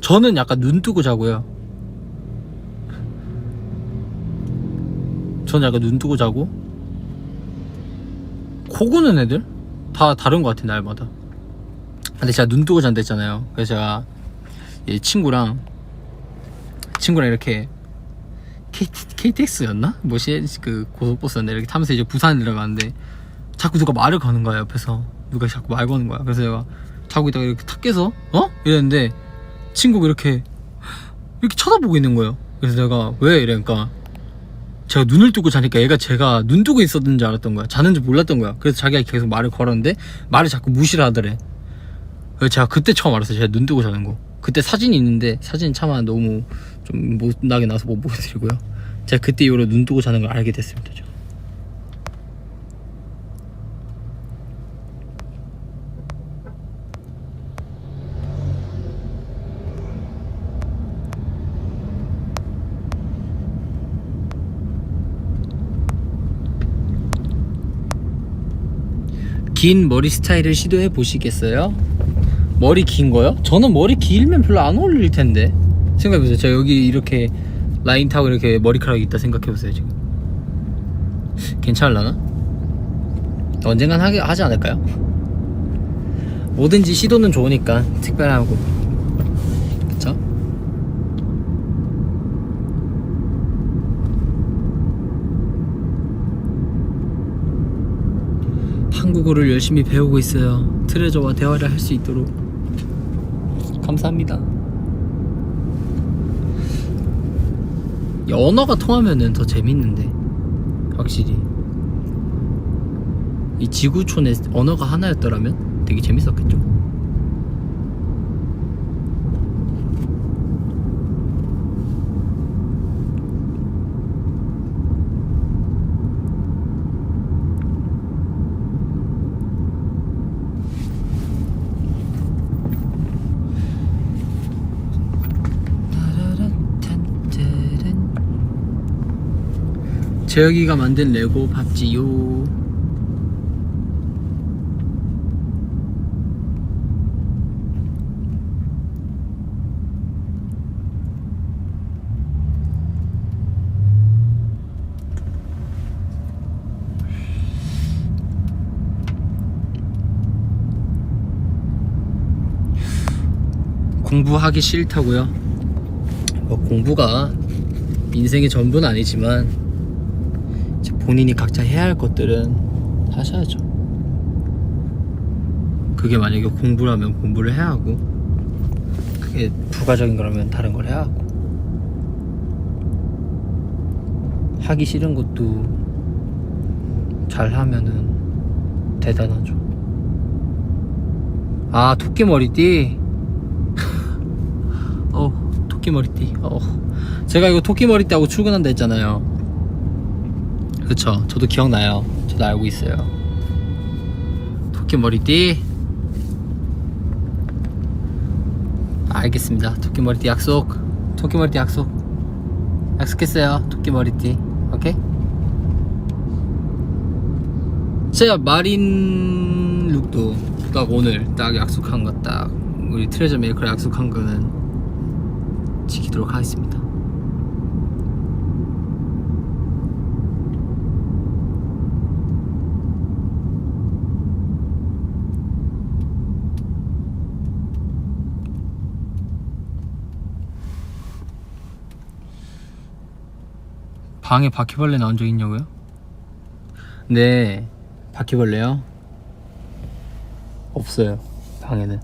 저는 약간 눈 뜨고 자고요. 저는 약간 눈 뜨고 자고 코 고는 애들 다 다른 것 같아 날마다. 근데 제가 눈 뜨고 잔다 했잖아요. 그래서 제가 이 친구랑 이렇게 KTX였나? 뭐시 그 고속버스였나 이렇게 타면서 이제 부산에 들어가는데 자꾸 누가 말을 거는 거야. 옆에서 누가 자꾸 말 거는 거야. 그래서 제가 자고 있다가 이렇게 탁 깨서 이랬는데 친구가 이렇게 쳐다보고 있는 거예요. 그래서 내가 왜 이러니까 제가 눈을 뜨고 자니까 얘가 제가 눈 뜨고 있었던 줄 알았던 거야. 자는 줄 몰랐던 거야. 그래서 자기가 계속 말을 걸었는데 말을 자꾸 무시를 하더래. 그래서 제가 그때 처음 알았어요. 제가 눈 뜨고 자는 거. 그때 사진이 있는데 사진 차마 너무 좀 못나게 나서 못 보여드리고요. 제가 그때 이후로 눈 뜨고 자는 걸 알게 됐습니다. 저. 긴 머리 스타일을 시도해 보시겠어요? 머리 긴 거요? 저는 머리 길면 별로 안 어울릴 텐데. 생각해보세요. 저 여기 이렇게 라인 타고 이렇게 머리카락이 있다 생각해보세요. 지금 괜찮을라나? 언젠간 하지 않을까요? 뭐든지 시도는 좋으니까 특별하고. 그쵸? 한국어를 열심히 배우고 있어요. 트레저와 대화를 할 수 있도록. 감사합니다. 언어가 통하면은 더 재밌는데 확실히 이 지구촌의 언어가 하나였더라면 되게 재밌었겠죠. 재혁이가 만든 레고 봤지요. 공부하기 싫다고요? 뭐 공부가 인생의 전부는 아니지만 본인이 각자 해야 할 것들은 하셔야죠. 그게 만약에 공부라면 공부를 해야 하고, 그게 부가적인 거라면 다른 걸 해야 하고. 하기 싫은 것도 잘 하면은 대단하죠. 아, 토끼 머리띠. 토끼 머리띠. 제가 이거 토끼 머리띠 하고 출근한다 했잖아요. 그쵸, 저도 기억나요. 저도 알고 있어요. 토끼 머리띠. 알겠습니다. 토끼 머리띠 약속. 토끼 머리띠 약속. 약속했어요. 토끼 머리띠. 오케이? 제가 마린 룩도 딱 오늘 딱 약속한 거, 딱 우리 트레저 메이커 약속한 거는 지키도록 하겠습니다. 방에 바퀴벌레 나온 적 있냐고요? 네, 바퀴벌레요? 없어요, 방에는.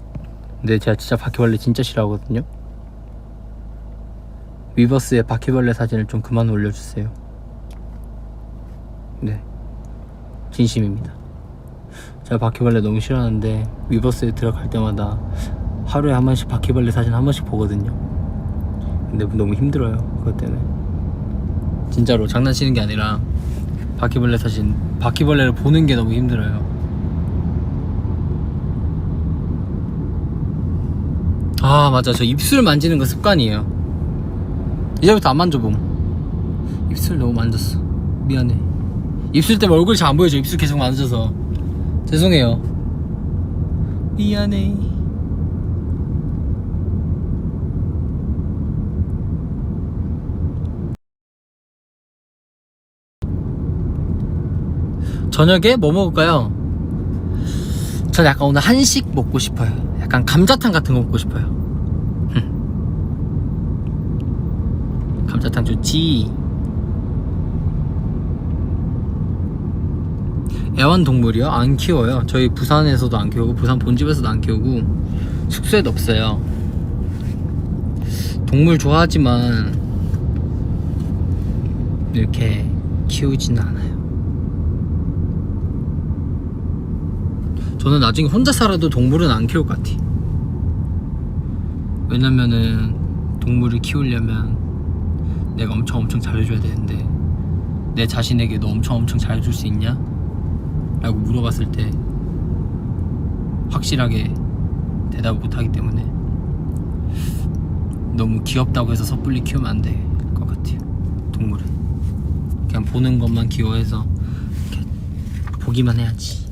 근데 제가 진짜 바퀴벌레 진짜 싫어하거든요. 위버스에 바퀴벌레 사진을 좀 그만 올려주세요. 네, 진심입니다. 제가 바퀴벌레 너무 싫어하는데 위버스에 들어갈 때마다 하루에 한 번씩 바퀴벌레 사진 한 번씩 보거든요. 근데 너무 힘들어요, 그것 때문에. 진짜로 장난치는 게 아니라 바퀴벌레 사진, 바퀴벌레를 보는 게 너무 힘들어요. 아, 맞아, 저 입술 만지는 거 습관이에요. 이제부터 안 만져봄. 입술 너무 만졌어. 미안해. 입술 때문에 얼굴이 잘 안 보여져. 입술 계속 만져서 죄송해요. 미안해. 저녁에 뭐 먹을까요? 전 약간 오늘 한식 먹고 싶어요. 약간 감자탕 같은 거 먹고 싶어요. 감자탕 좋지. 애완동물이요? 안 키워요. 저희 부산에서도 안 키우고 부산 본집에서도 안 키우고 숙소에도 없어요. 동물 좋아하지만 이렇게 키우지는 않아요. 저는 나중에 혼자 살아도 동물은 안 키울 것 같아. 왜냐면은 동물을 키우려면 내가 엄청 잘해줘야 되는데 내 자신에게 너 엄청 잘해줄 수 있냐? 라고 물어봤을 때 확실하게 대답을 못하기 때문에 너무 귀엽다고 해서 섣불리 키우면 안 될 것 같아요. 동물은 그냥 보는 것만 귀여워해서 이렇게 보기만 해야지.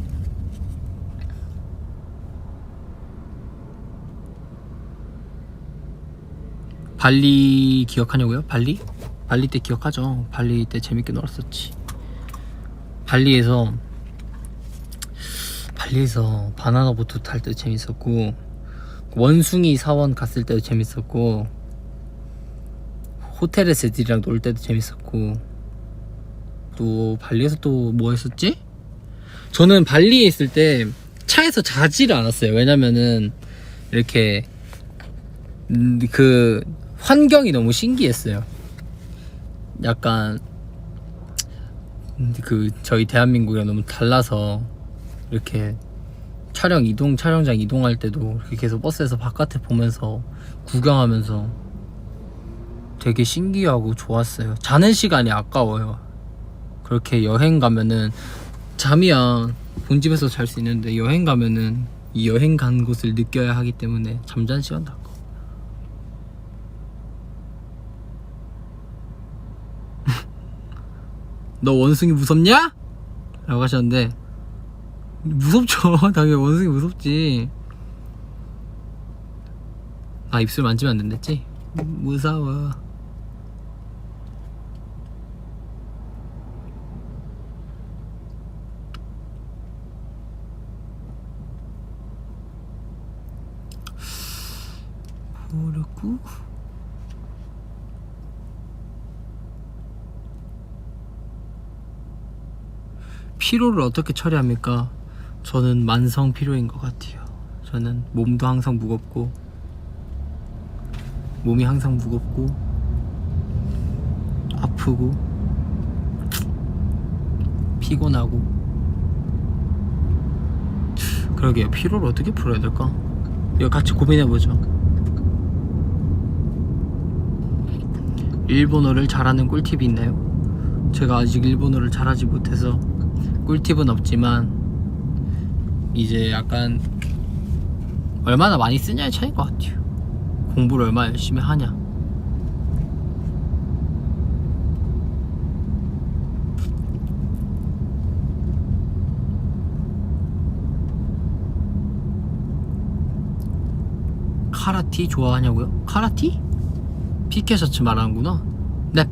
발리 기억하냐고요? 발리 때 기억하죠. 발리 때 재밌게 놀았었지. 발리에서 바나나 보트 탈 때도 재밌었고 원숭이 사원 갔을 때도 재밌었고 호텔에서 애들이랑 놀 때도 재밌었고 또 발리에서 또 뭐 했었지? 저는 발리에 있을 때 차에서 자지를 않았어요. 왜냐면은 이렇게 그 환경이 너무 신기했어요. 약간 그 저희 대한민국이랑 너무 달라서 이렇게 촬영장 이동할 때도 이렇게 계속 버스에서 바깥에 보면서 구경하면서 되게 신기하고 좋았어요. 자는 시간이 아까워요. 그렇게 여행 가면은 잠이야 본집에서 잘 수 있는데 여행 가면은 이 여행 간 곳을 느껴야 하기 때문에 잠자는 시간도 아까워. 너 원숭이 무섭냐? 라고 하셨는데 무섭죠. 당연히 원숭이 무섭지. 아 입술 만지면 안 된댔지? 무서워. 모르고 피로를 어떻게 처리합니까? 저는 만성 피로인 것 같아요. 저는 몸도 항상 무겁고 몸이 항상 무겁고 아프고 피곤하고. 그러게요. 피로를 어떻게 풀어야 될까? 이거 같이 고민해보죠. 일본어를 잘하는 꿀팁이 있나요? 제가 아직 일본어를 잘하지 못해서 꿀팁은 없지만 이제 약간 얼마나 많이 쓰냐의 차이인 것 같아요. 공부를 얼마나 열심히 하냐. 카라티 좋아하냐고요? 카라티? 피케 셔츠 말하는구나. 네,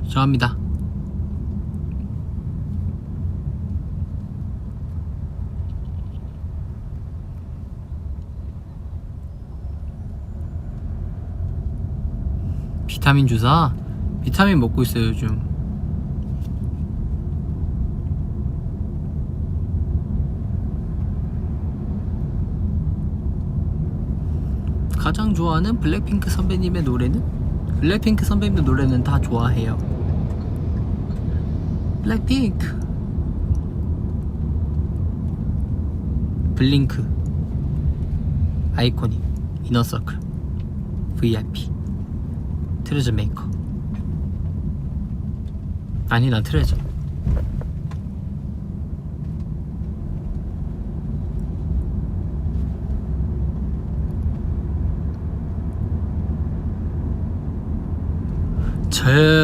좋아합니다. 비타민 주사? 비타민 먹고 있어요 요즘. 가장 좋아하는 블랙핑크 선배님의 노래는? 블랙핑크 선배님의 노래는 다 좋아해요. 블랙핑크, 블링크, 아이코닉, 이너서클, VIP, 트레저 메이커. 아니 난 트레저.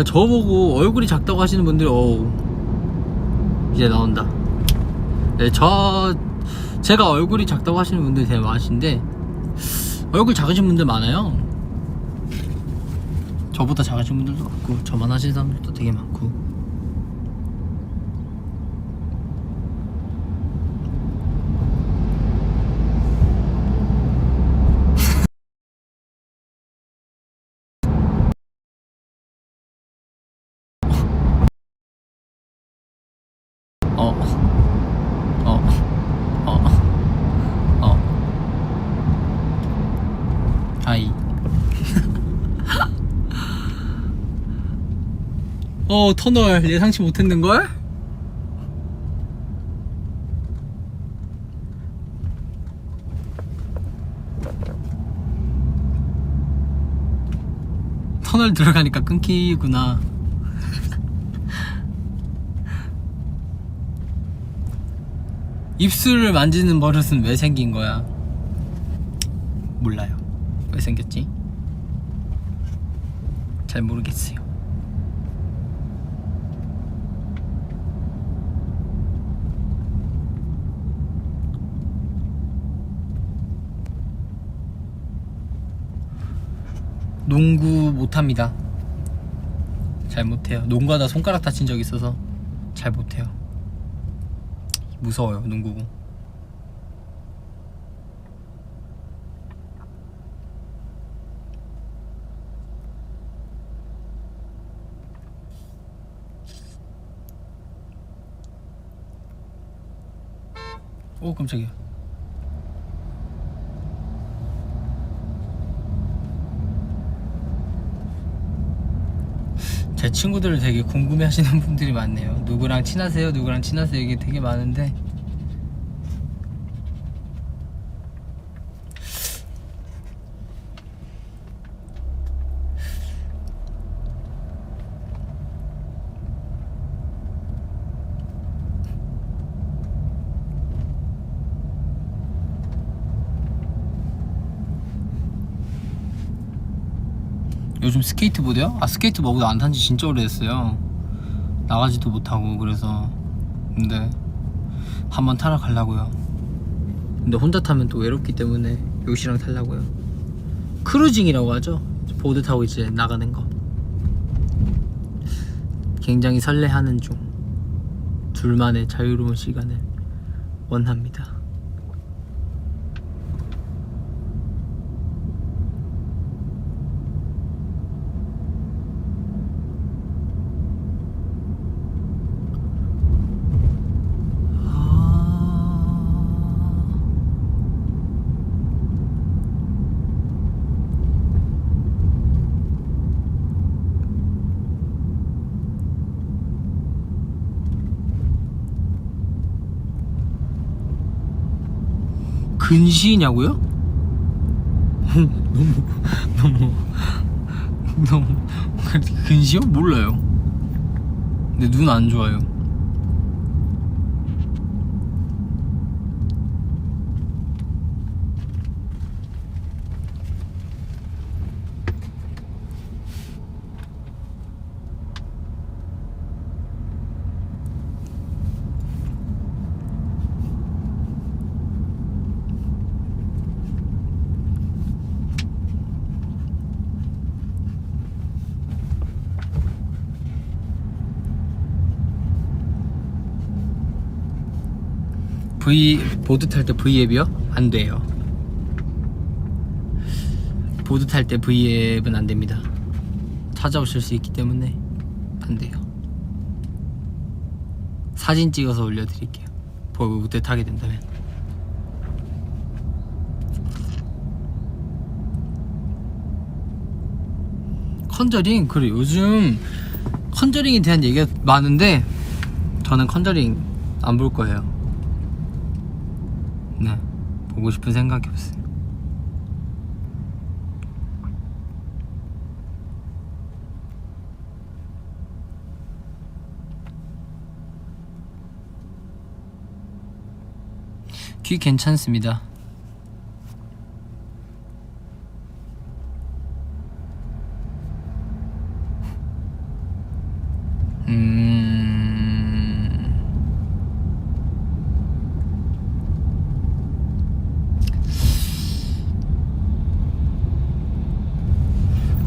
저보고 얼굴이 작다고 하시는 분들이 이제 나온다. 네, 제가 얼굴이 작다고 하시는 분들이 되게 많으신데 얼굴 작으신 분들 많아요. 저보다 작으신 분들도 많고 저만 하시는 사람들도 되게 많고. 어, 어, 어, 어, 아이. 터널 예상치 못했는걸? 터널 들어가니까 끊기구나. 입술을 만지는 버릇은 왜 생긴 거야? 몰라요. 왜 생겼지? 잘 모르겠어요. 농구 못합니다. 잘 못해요. 농구하다 손가락 다친 적 있어서 잘 못해요. 무서워요, 농구공. 오, 깜짝이야. 제 친구들을 되게 궁금해 하시는 분들이 많네요. 누구랑 친하세요? 누구랑 친하세요? 이게 되게 많은데, 요즘 스케이트보드요? 스케이트보드 안 탄지 진짜 오래됐어요. 나가지도 못하고. 그래서 근데 한번 타러 가려고요. 근데 혼자 타면 또 외롭기 때문에 요시랑 타려고요. 크루징이라고 하죠. 보드 타고 이제 나가는 거. 굉장히 설레하는 중. 둘만의 자유로운 시간을 원합니다. 근시냐고요? 너무 근시요? 몰라요. 근데 눈 안 좋아요. 보드 탈 때 V앱이요? 안 돼요. 보드 탈 때 V앱은 안 됩니다. 찾아오실 수 있기 때문에 안 돼요. 사진 찍어서 올려드릴게요. 보드 타게 된다면. 컨저링? 그래, 요즘 컨저링에 대한 얘기가 많은데 저는 컨저링 안 볼 거예요. 네, 보고 싶은 생각이 없어요. 귀 괜찮습니다.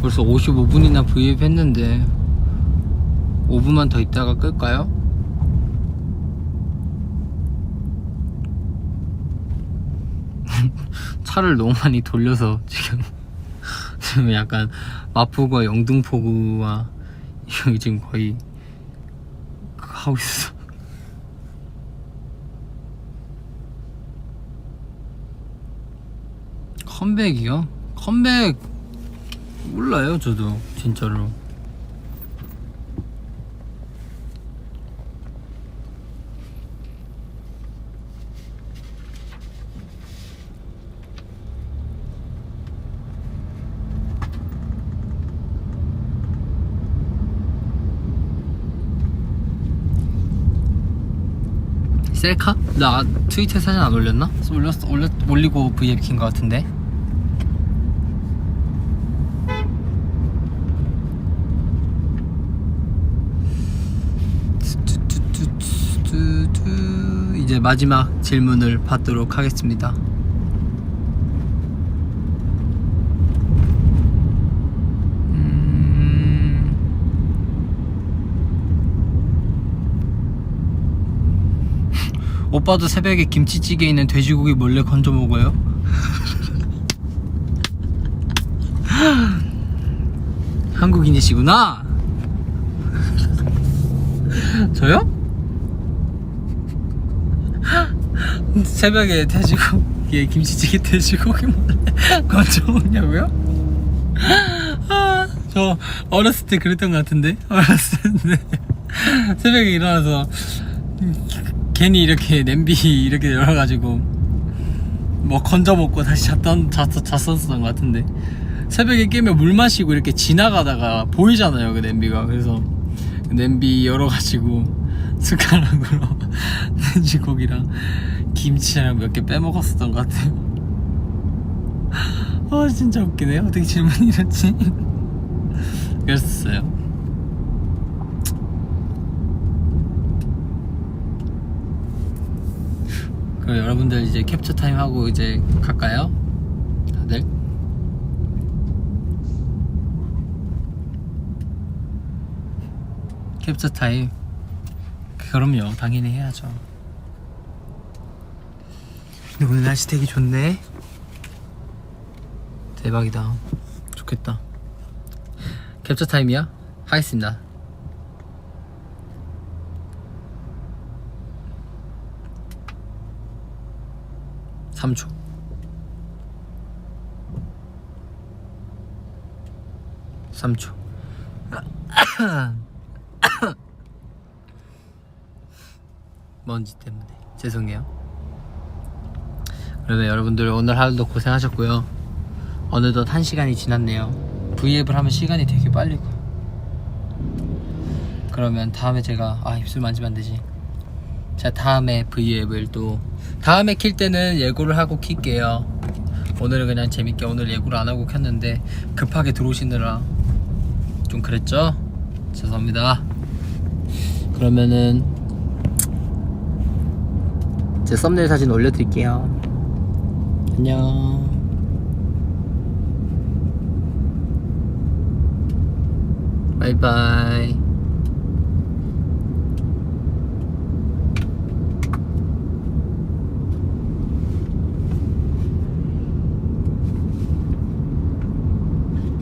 벌써 55분이나 V앱 했는데 5분만 더 있다가 끌까요? 차를 너무 많이 돌려서 지금 약간 마포구와 영등포구와 지금 거의 하고 있어. 컴백이요? 컴백 몰라요 저도 진짜로. 셀카? 나 트위터에 사진 안 올렸나? 올리고 V앱 킨 것 같은데. 이제 마지막 질문을 받도록 하겠습니다. 오빠도 새벽에 김치찌개 있는 돼지고기 몰래 건져 먹어요? 한국인이시구나. 저요? 새벽에 돼지고기에 김치찌개 돼지고기 몰래 건져 먹냐고요? 저 어렸을 때 그랬던 것 같은데. 어렸을 때 새벽에 일어나서 괜히 이렇게 냄비 이렇게 열어가지고 뭐 건져 먹고 다시 잤었던 것 같은데. 새벽에 깨면 물 마시고 이렇게 지나가다가 보이잖아요 그 냄비가. 그래서 그 냄비 열어가지고 숟가락으로 돼지고기랑 김치랑 몇 개 빼먹었었던 것 같아요. 진짜 웃기네. 어떻게 질문이 이렇지? 그랬었어요. 그럼 여러분들 이제 캡처 타임 하고 이제 갈까요? 다들? 캡처 타임. 그럼요, 당연히 해야죠. 근데 오늘 날씨 되게 좋네. 대박이다. 좋겠다. 캡처 타임이야? 하겠습니다. 3초. 먼지 때문에 죄송해요. 그러면 여러분들 오늘 하루도 고생하셨고요. 어느덧 1시간이 지났네요. V앱을 하면 시간이 되게 빨리 가. 그러면 다음에 제가 입술 만지면 안되지. 제가 다음에 V앱을 또 다음에 킬 때는 예고를 하고 킬게요. 오늘은 그냥 재밌게 오늘 예고를 안하고 켰는데 급하게 들어오시느라 좀 그랬죠? 죄송합니다. 그러면은 제 썸네일 사진 올려드릴게요. 안녕. 바이바이.